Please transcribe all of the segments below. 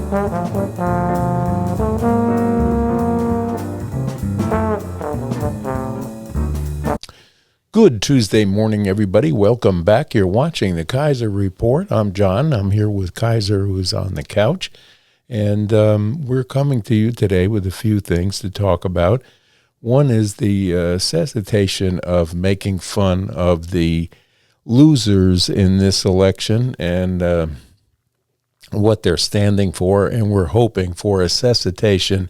Good Tuesday morning, everybody. Welcome back. You're watching the Kaiser Report. I'm John. I'm here with Kaiser, who's on the couch. And we're coming to you today with a few things to talk about. One is the necessitation of making fun of the losers in this election and what they're standing for. And we're hoping for a cessation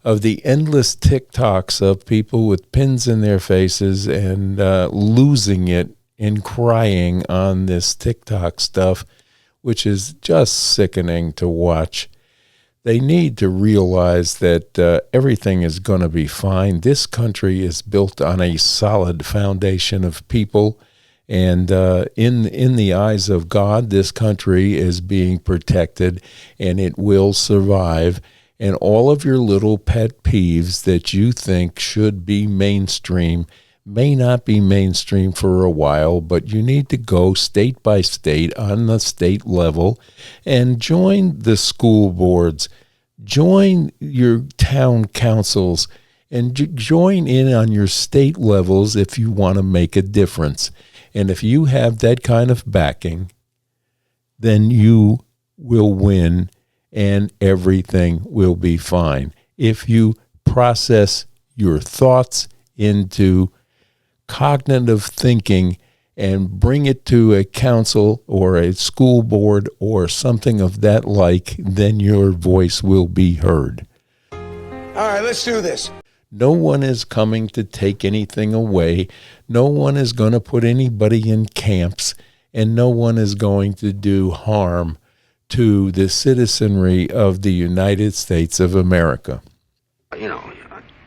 of the endless TikToks of people with pins in their faces and losing it and crying on this TikTok stuff, which is just sickening to watch. They need to realize that everything is going to be fine. This country is built on a solid foundation of people, and in the eyes of God, this country is being protected, and it will survive. And all of your little pet peeves that you think should be mainstream may not be mainstream for a while, but you need to go state by state on the state level and join the school boards, join your town councils, and join in on your state levels if you want to make a difference. And if you have that kind of backing, then you will win and everything will be fine. If you process your thoughts into cognitive thinking and bring it to a council or a school board or something of that like, then your voice will be heard. All right, let's do this. No one is coming to take anything away. No one is going to put anybody in camps, and no one is going to do harm to the citizenry of the United States of America. You know,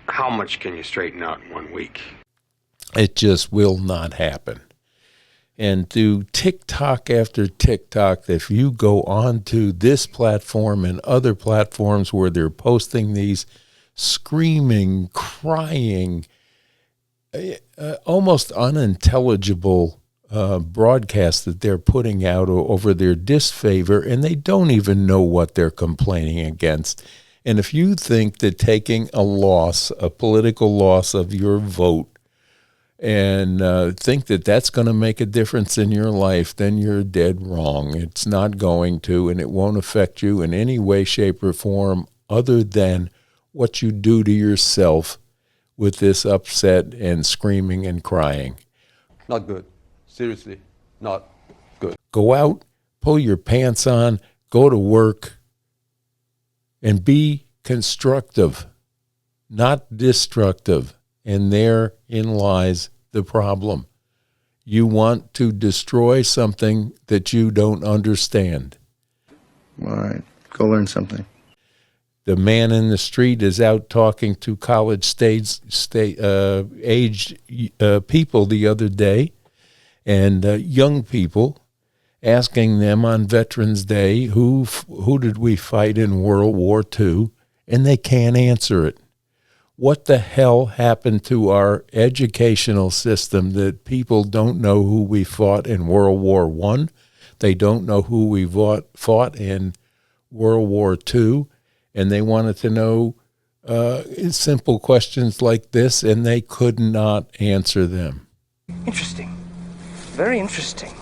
how much can you straighten out in 1 week? It just will not happen. And through TikTok after TikTok, if you go on to this platform and other platforms where they're posting these screaming, crying, almost unintelligible broadcast that they're putting out over their disfavor, and they don't even know what they're complaining against. And if you think that taking a loss, a political loss of your vote, and think that that's going to make a difference in your life, then you're dead wrong. It's not going to, and it won't affect you in any way, shape, or form other than what you do to yourself with this upset and screaming and crying. Not good. Seriously, not good. Go out, pull your pants on, go to work, and be constructive, not destructive. And therein lies the problem. You want to destroy something that you don't understand. All right, go learn something. The man in the street is out talking to college-aged people the other day, and young people, asking them on Veterans Day, who did we fight in World War II, and they can't answer it. What the hell happened to our educational system that people don't know who we fought in World War I? They don't know who we fought in World War II, and they wanted to know simple questions like this, and they could not answer them. Interesting. Very interesting.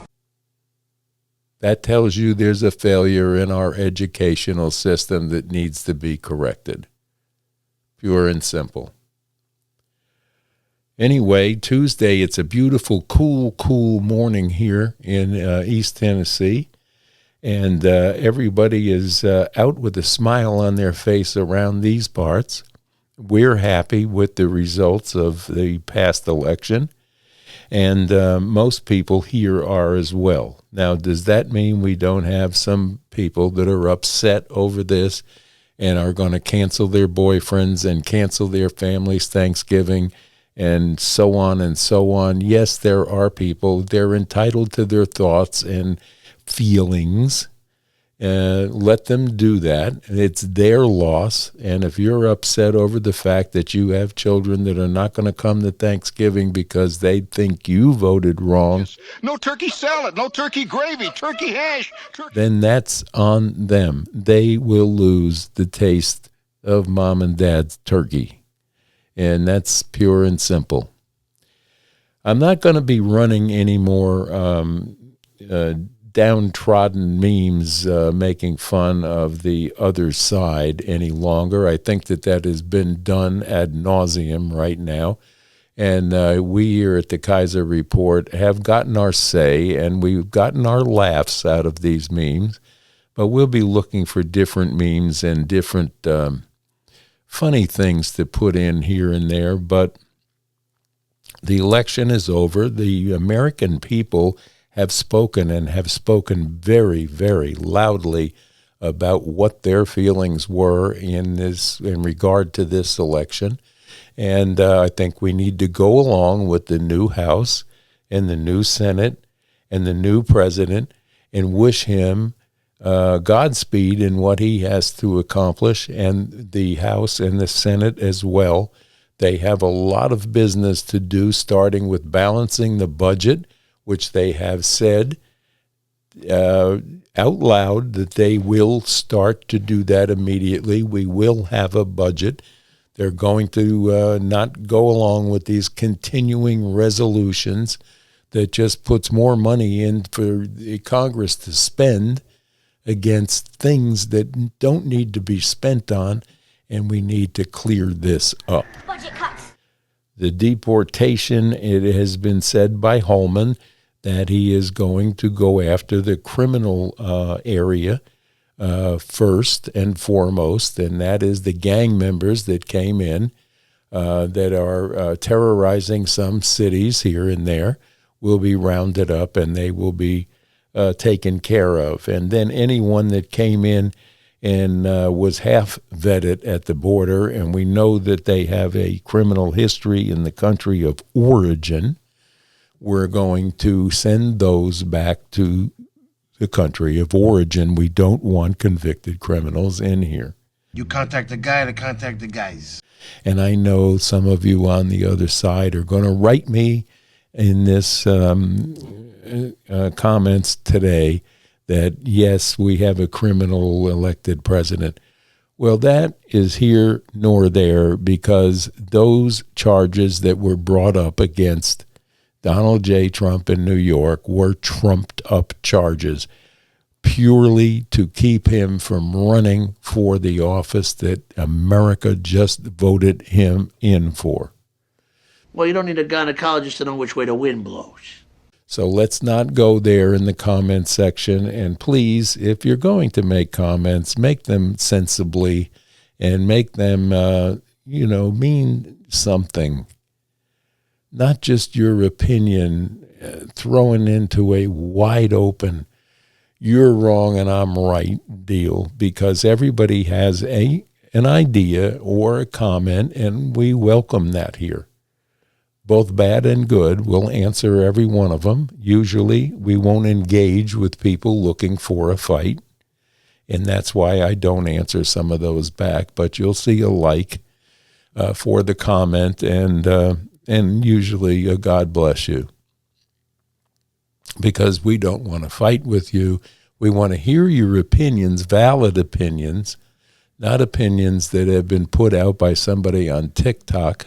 That tells you there's a failure in our educational system that needs to be corrected. Pure and simple. Anyway, Tuesday, it's a beautiful, cool morning here in East Tennessee. And everybody is out with a smile on their face around these parts. We're happy with the results of the past election. And most people here are as well. Now, does that mean we don't have some people that are upset over this and are going to cancel their boyfriends and cancel their families' Thanksgiving and so on and so on? Yes, there are people. They're entitled to their thoughts and feelings, Let them do that. It's their loss. And if you're upset over the fact that you have children that are not going to come to Thanksgiving because they think you voted wrong, no turkey salad, no turkey gravy, turkey hash. then that's on them. They will lose the taste of mom and dad's turkey. And that's pure and simple. I'm not going to be running any more downtrodden memes making fun of the other side any longer. I think that has been done ad nauseum right now. And we here at the Kaiser Report have gotten our say, and we've gotten our laughs out of these memes. But we'll be looking for different memes and different funny things to put in here and there. But the election is over. The American people have spoken, and have spoken very, very loudly about what their feelings were in regard to this election. And I think we need to go along with the new House and the new Senate and the new president and wish him Godspeed in what he has to accomplish, and the House and the Senate as well. They have a lot of business to do, starting with balancing the budget, which they have said out loud that they will start to do that immediately. We will have a budget. They're going to not go along with these continuing resolutions that just puts more money in for the Congress to spend against things that don't need to be spent on, and we need to clear this up. Budget cuts. The deportation, it has been said by Holman that he is going to go after the criminal area first and foremost, and that is the gang members that came in that are terrorizing some cities here and there will be rounded up, and they will be taken care of. And then anyone that came in and was half vetted at the border, and we know that they have a criminal history in the country of origin, we're going to send those back to the country of origin. We don't want convicted criminals in here. You contact the guy to contact the guys. And I know some of you on the other side are going to write me in this comments today that, yes, we have a criminal elected president. Well, that is here nor there, because those charges that were brought up against Donald J. Trump in New York were trumped-up charges purely to keep him from running for the office that America just voted him in for. Well, you don't need a gynecologist to know which way the wind blows. So let's not go there in the comment section. And please, if you're going to make comments, make them sensibly and make them, mean something. Not just your opinion thrown into a wide open, you're wrong and I'm right deal, because everybody has an idea or a comment, and we welcome that here. Both bad and good. We'll answer every one of them. Usually we won't engage with people looking for a fight, and that's why I don't answer some of those back. But you'll see a like for the comment, and usually a God bless you, because we don't want to fight with you. We want to hear your opinions, valid opinions, not opinions that have been put out by somebody on TikTok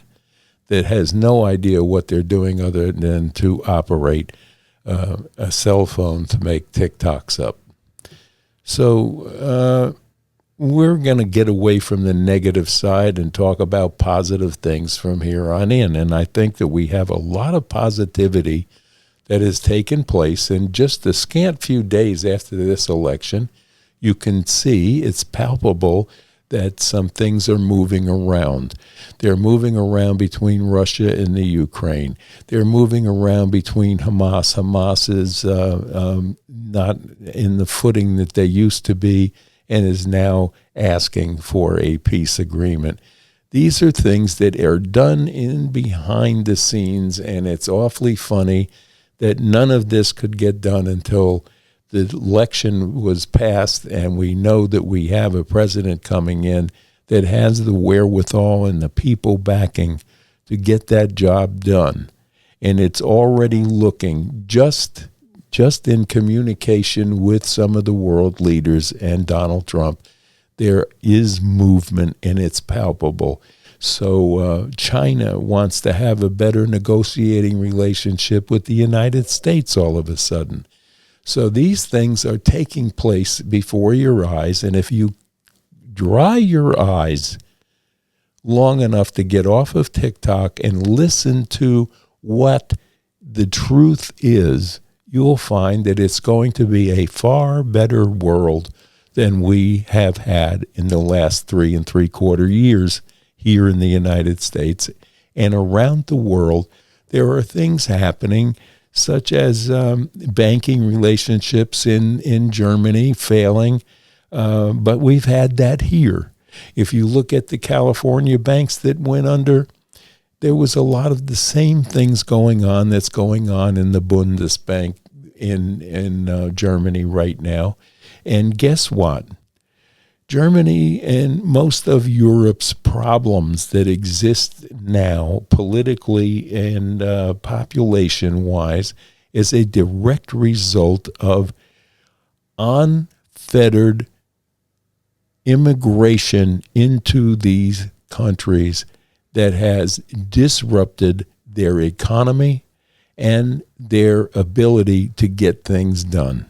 that has no idea what they're doing other than to operate a cell phone to make TikToks up. So we're going to get away from the negative side and talk about positive things from here on in. And I think that we have a lot of positivity that has taken place in just the scant few days after this election. You can see, it's palpable, that some things are moving around. They're moving around between Russia and the Ukraine. They're moving around between Hamas. Hamas is not in the footing that they used to be and is now asking for a peace agreement. These are things that are done in behind the scenes, and it's awfully funny that none of this could get done until the election was passed and we know that we have a president coming in that has the wherewithal and the people backing to get that job done. And it's already looking just in communication with some of the world leaders and Donald Trump, there is movement and it's palpable. So China wants to have a better negotiating relationship with the United States all of a sudden. So these things are taking place before your eyes, and if you dry your eyes long enough to get off of TikTok and listen to what the truth is, you'll find that it's going to be a far better world than we have had in the last 3 3/4 years here in the United States and around the world. There are things happening such as banking relationships in Germany failing, but we've had that here. If you look at the California banks that went under, there was a lot of the same things going on that's going on in the Bundesbank in Germany right now. And guess what? Germany and most of Europe's problems that exist now, politically and population-wise, is a direct result of unfettered immigration into these countries that has disrupted their economy and their ability to get things done.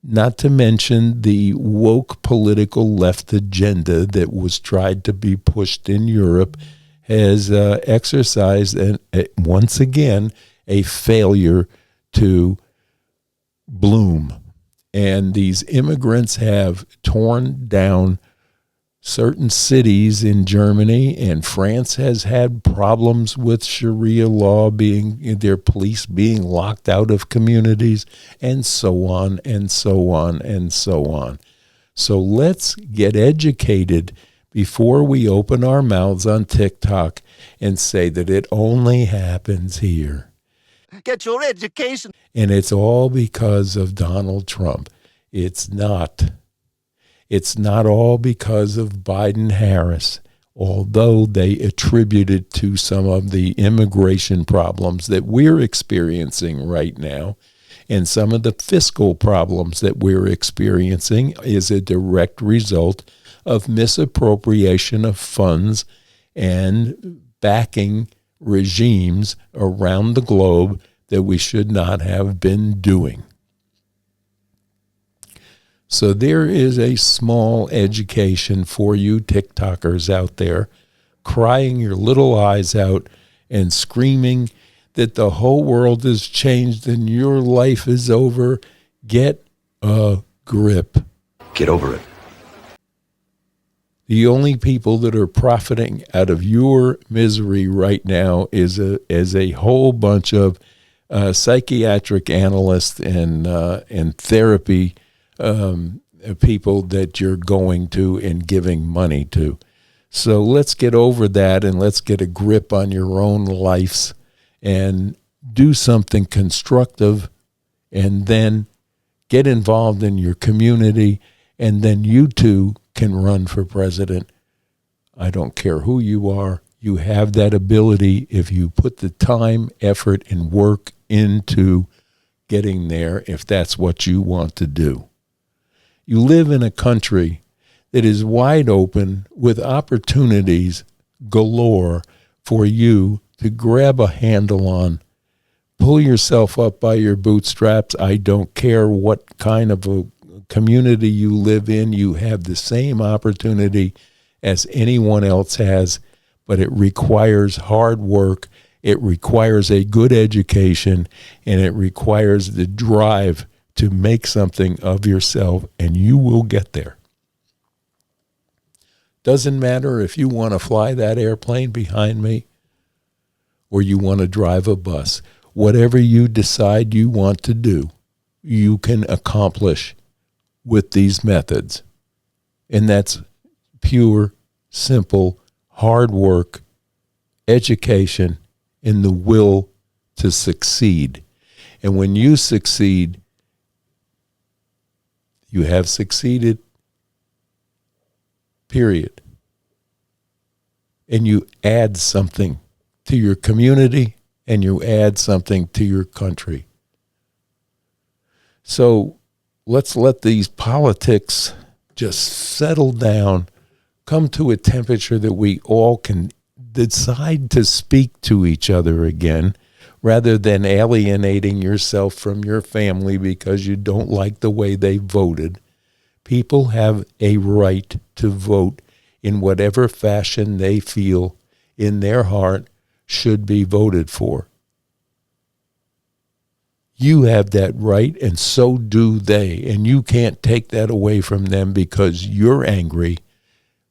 Not to mention the woke political left agenda that was tried to be pushed in Europe has exercised, once again, a failure to bloom. And these immigrants have torn down certain cities in Germany, and France has had problems with Sharia law their police being locked out of communities, and so on, and so on, and so on. So let's get educated before we open our mouths on TikTok and say that it only happens here. Get your education. And it's all because of Donald Trump. It's not. It's not all because of Biden-Harris, although they attribute it to some of the immigration problems that we're experiencing right now. And some of the fiscal problems that we're experiencing is a direct result of misappropriation of funds and backing regimes around the globe that we should not have been doing. So there is a small education for you TikTokers out there crying your little eyes out and screaming that the whole world has changed and your life is over. Get a grip. Get over it. The only people that are profiting out of your misery right now is a whole bunch of psychiatric analysts and therapy people that you're going to and giving money to. So let's get over that and let's get a grip on your own lives and do something constructive, and then get involved in your community, and then you too can run for president. I don't care who you are. You have that ability if you put the time, effort, and work into getting there, if that's what you want to do. You live in a country that is wide open with opportunities galore for you to grab a handle on. Pull yourself up by your bootstraps. I don't care what kind of a community you live in. You have the same opportunity as anyone else has, but it requires hard work. It requires a good education, and it requires the drive to make something of yourself, and you will get there. Doesn't matter if you want to fly that airplane behind me or you want to drive a bus. Whatever you decide you want to do, you can accomplish with these methods. And that's pure, simple, hard work, education, and the will to succeed. And when you succeed, You have succeeded. Period. And you add something to your community and you add something to your country. So let's let these politics just settle down, come to a temperature that we all can decide to speak to each other again, rather than alienating yourself from your family because you don't like the way they voted. People have a right to vote in whatever fashion they feel in their heart should be voted for. You have that right, and so do they. And you can't take that away from them because you're angry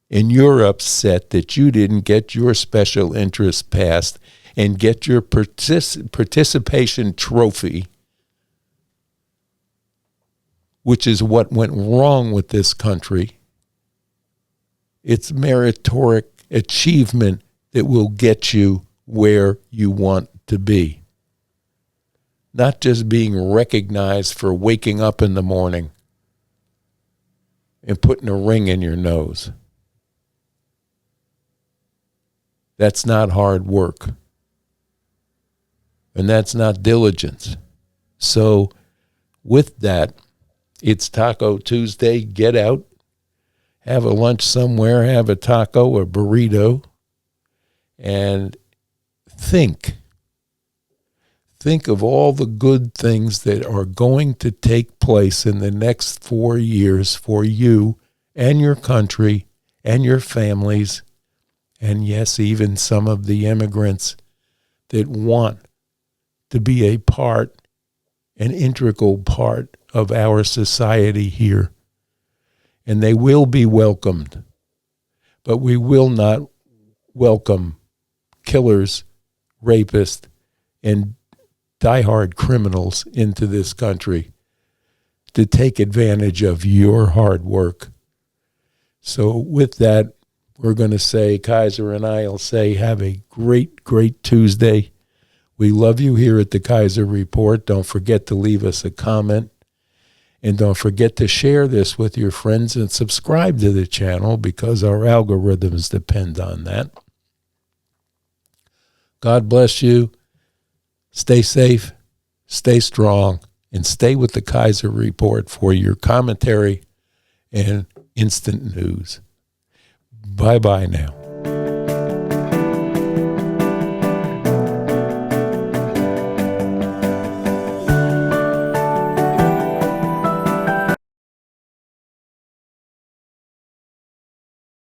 and you're upset that you didn't get your special interest passed and get your participation trophy, which is what went wrong with this country. It's meritoric achievement that will get you where you want to be. Not just being recognized for waking up in the morning and putting a ring in your nose. That's not hard work. And that's not diligence. So with that, it's Taco Tuesday. Get out, have a lunch somewhere, have a taco, a burrito, and think. Think of all the good things that are going to take place in the next 4 years for you and your country and your families, and yes, even some of the immigrants that want to be a part, an integral part of our society here. And they will be welcomed, but we will not welcome killers, rapists, and diehard criminals into this country to take advantage of your hard work. So with that, we're going to say, Kaiser and I will say, have a great, great Tuesday. We love you here at the Kaiser Report. Don't forget to leave us a comment. And don't forget to share this with your friends and subscribe to the channel because our algorithms depend on that. God bless you. Stay safe, stay strong, and stay with the Kaiser Report for your commentary and instant news. Bye-bye now.